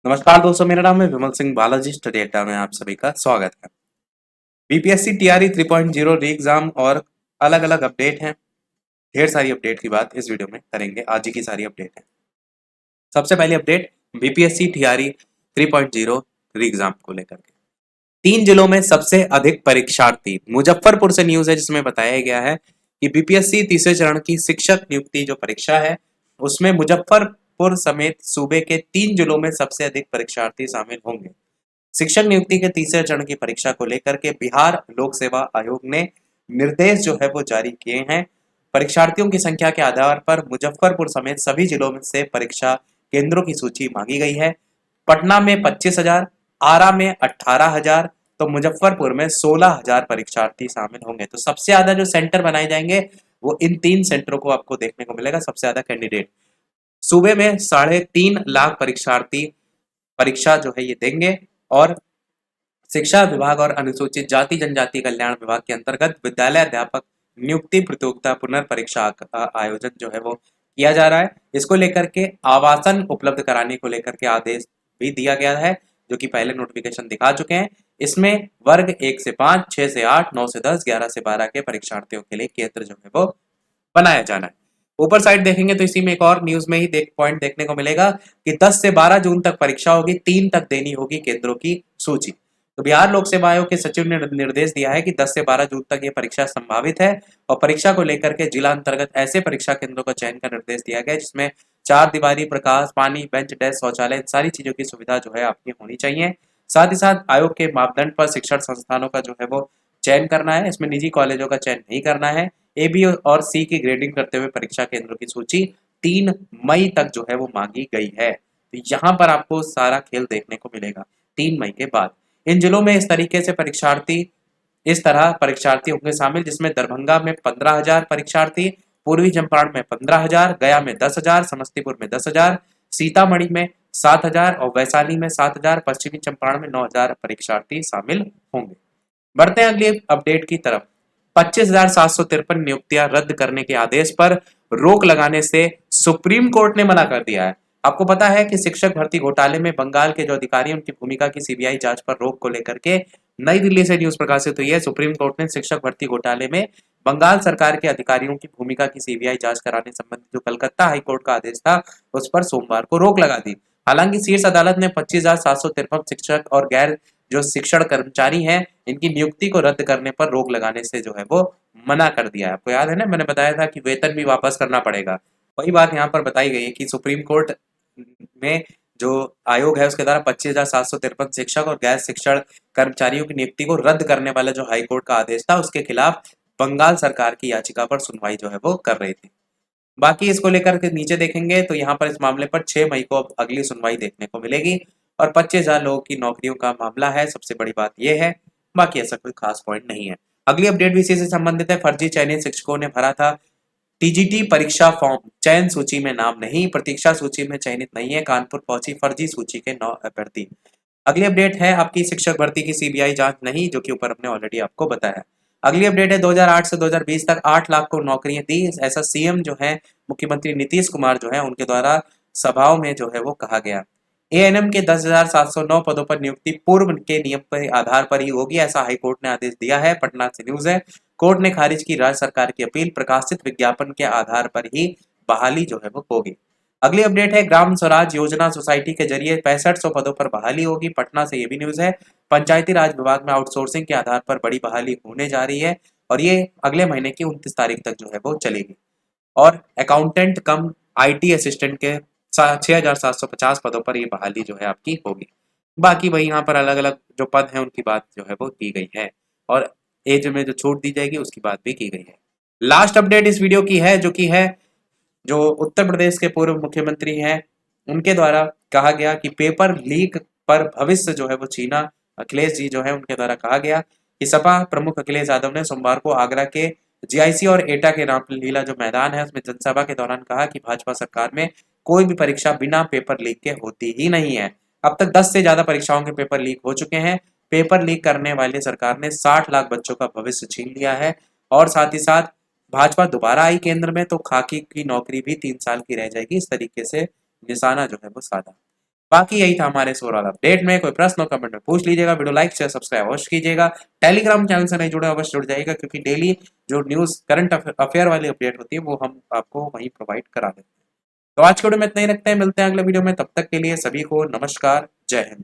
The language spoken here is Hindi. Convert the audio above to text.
नमस्कार दोस्तों, मेरा नाम है विमल सिंह बालाजी। स्टडी अड्डा में आप सभी का स्वागत है। बीपीएससी टीआरई 3.0 री एग्जाम और अलग अलग अपडेट हैं। ढेर सारी अपडेट की बात इस वीडियो में करेंगे। आज ही की सारी अपडेट है। सबसे पहली अपडेट बीपीएससी टीआरई 3.0 री एग्जाम को लेकर के 3 जिलों में सबसे अधिक परीक्षार्थी। मुजफ्फरपुर से न्यूज है जिसमें बताया गया है कि बीपीएससी तीसरे चरण की शिक्षक नियुक्ति जो परीक्षा है उसमें मुजफ्फरपुर समेत सूबे के 3 जिलों में सबसे अधिक परीक्षार्थी शामिल होंगे। शिक्षक नियुक्ति के तीसरे चरण की परीक्षा को लेकर के बिहार लोक सेवा आयोग ने निर्देश जो है वो जारी किए हैं। परीक्षार्थियों की संख्या के आधार पर मुजफ्फरपुर समेत सभी जिलों में से परीक्षा केंद्रों की सूची मांगी गई है। पटना में 25,000, आरा में 18,000, तो मुजफ्फरपुर में 16,000 परीक्षार्थी शामिल होंगे। तो सबसे ज्यादा जो सेंटर बनाए जाएंगे वो इन 3 सेंटरों को आपको देखने को मिलेगा। सबसे ज्यादा कैंडिडेट सूबे में 3.5 लाख परीक्षार्थी परीक्षा जो है ये देंगे। और शिक्षा विभाग और अनुसूचित जाति जनजाति कल्याण विभाग के अंतर्गत विद्यालय अध्यापक नियुक्ति प्रतियोगिता पुनर्परीक्षा आयोजन जो है वो किया जा रहा है। इसको लेकर के आवासन उपलब्ध कराने को लेकर के आदेश भी दिया गया है, जो कि पहले नोटिफिकेशन दिखा चुके हैं। इसमें वर्ग 1 से 5, 6 से 8, 9 से 10, 11 से 12 के परीक्षार्थियों के लिए केंद्र जो है वो बनाया जाना है। ऊपर साइड देखेंगे तो इसी में एक और न्यूज में ही पॉइंट देखने को मिलेगा कि 10 से 12 जून तक परीक्षा होगी, 3 तक देनी होगी केंद्रों की सूची। तो बिहार लोक सेवा आयोग के सचिव ने निर्देश दिया है कि 10 से 12 जून तक ये परीक्षा संभावित है। और परीक्षा को लेकर के जिला अंतर्गत ऐसे परीक्षा केंद्रों का चयन का निर्देश दिया गया है जिसमें 4 दीवारी, प्रकाश, पानी, बेंच, डेस्क, शौचालय, इन सारी चीजों की सुविधा जो है आपकी होनी चाहिए। साथ ही साथ आयोग के मापदंड पर शिक्षण संस्थानों का जो है वो चयन करना है। इसमें निजी कॉलेजों का चयन नहीं करना है। ए, बी और सी की ग्रेडिंग करते हुए परीक्षा केंद्रों की सूची 3 मई तक जो है वो मांगी गई है। तो यहाँ पर आपको सारा खेल देखने को मिलेगा 3 मई के बाद। इन जिलों में इस तरह परीक्षार्थी होंगे शामिल, जिसमें दरभंगा में 15,000 परीक्षार्थी, पूर्वी चंपारण में 15,000, गया में 10,000, समस्तीपुर में 10,000, सीतामढ़ी में 7,000 और वैशाली में 7,000, पश्चिमी चंपारण में 9,000 परीक्षार्थी शामिल होंगे। बढ़ते हैं अगली अपडेट की तरफ। 25,753 नियुक्तियां रद्द करने के आदेश पर रोक लगाने से सुप्रीम कोर्ट ने मना कर दिया है। आपको पता है कि शिक्षक भर्ती घोटाले में बंगाल के जो अधिकारी हैं उनकी भूमिका की सीबीआई जांच पर रोक को लेकर के नई दिल्ली से न्यूज प्रकाशित हुई है। सुप्रीम कोर्ट ने शिक्षक भर्ती घोटाले में बंगाल सरकार के अधिकारियों की भूमिका की सीबीआई जांच कराने संबंधी जो कलकत्ता हाईकोर्ट का आदेश था उस पर सोमवार को रोक लगा दी। हालांकि शीर्ष अदालत ने 25,753 शिक्षक और गैर जो शिक्षण कर्मचारी हैं इनकी नियुक्ति को रद्द करने पर रोक लगाने से जो है वो मना कर दिया है। आपको याद है ना, मैंने बताया था कि वेतन भी वापस करना पड़ेगा। वही बात यहाँ पर बताई गई है कि सुप्रीम कोर्ट में जो आयोग है उसके द्वारा 25,753 शिक्षक और गैर शिक्षण कर्मचारियों की नियुक्ति को रद्द करने वाला जो हाईकोर्ट का आदेश था उसके खिलाफ बंगाल सरकार की याचिका पर सुनवाई जो है वो कर रही थी। बाकी इसको लेकर के नीचे देखेंगे तो यहाँ पर इस मामले पर 6 मई को अब अगली सुनवाई देखने को मिलेगी और 25,000 लोगों की नौकरियों का मामला है। सबसे बड़ी बात यह है, बाकी ऐसा कोई खास पॉइंट नहीं है। अगली अपडेट भी इसी से संबंधित है। फर्जी चयनित शिक्षकों ने भरा था टीजीटी परीक्षा फॉर्म, चयन सूची में नाम नहीं, प्रतीक्षा सूची में चयनित नहीं है। कानपुर पहुंची फर्जी सूची के 9 अभ्यर्थी। अगली अपडेट है आपकी शिक्षक भर्ती की सीबीआई जांच नहीं, जो कि ऊपर हमने ऑलरेडी आपको बताया। अगली अपडेट है 2008 से 2020 तक 8 लाख को नौकरियां दी, ऐसा सीएम जो है मुख्यमंत्री नीतीश कुमार जो है उनके द्वारा सभाओं में जो है वो कहा गया। एएनएम के 10,709 पदों पर नियुक्ति पूर्व के नियम पर आधार पर ही होगी, ऐसा हाईकोर्ट ने आदेश दिया है। पटना से न्यूज है। कोर्ट ने खारिज की राज्य सरकार की अपील, प्रकाशित विज्ञापन के आधार पर ही बहाली जो है वो होगी। अगली अपडेट है ग्राम स्वराज योजना सोसाइटी के जरिए 6500 पदों पर बहाली होगी। पटना से ये भी न्यूज है। पंचायती राज विभाग में आउटसोर्सिंग के आधार पर बड़ी बहाली होने जा रही है और ये अगले महीने की 29 तारीख तक जो है वो चलेगी। और अकाउंटेंट कम आईटी असिस्टेंट के 6,750 पदों पर ये बहाली जो है आपकी होगी। बाकी वही यहाँ पर अलग अलग जो पद हैं उनकी बात जो है वो की गई है और एज में जो छूट दी जाएगी उसकी बात भी की गई है। लास्ट अपडेट इस वीडियो की है जो उत्तर प्रदेश के पूर्व मुख्यमंत्री हैं उनके द्वारा कहा गया कि पेपर लीक पर भविष्य जो है वो छीना। अखिलेश जी जो है उनके द्वारा कहा गया कि सपा प्रमुख अखिलेश यादव ने सोमवार को आगरा के जीआईसी और एटा के रामलीला जो मैदान है उसमें जनसभा के दौरान कहा कि भाजपा सरकार में कोई भी परीक्षा बिना पेपर लीक के होती ही नहीं है। अब तक 10 से ज्यादा परीक्षाओं के पेपर लीक हो चुके हैं। पेपर लीक करने वाली सरकार ने 60 लाख बच्चों का भविष्य छीन लिया है और साथ ही साथ भाजपा दोबारा आई केंद्र में तो खाकी की नौकरी भी 3 साल की रह जाएगी। इस तरीके से निशाना जो है वो साधा। बाकी यही था हमारे ओवरऑल अपडेट में। कोई प्रश्न हो कमेंट में पूछ लीजिएगा। वीडियो लाइक शेयर सब्सक्राइब अवश्य कीजिएगा। टेलीग्राम चैनल से नहीं जुड़े अवश्य जुड़ जाइएगा, क्योंकि डेली जो न्यूज़ करंट अफेयर वाली अपडेट होती है वो हम आपको वहीं प्रोवाइड करा देते हैं। तो आज के वीडियो में इतना ही रखते हैं, मिलते हैं अगले वीडियो में। तब तक के लिए सभी को नमस्कार, जय हिंद।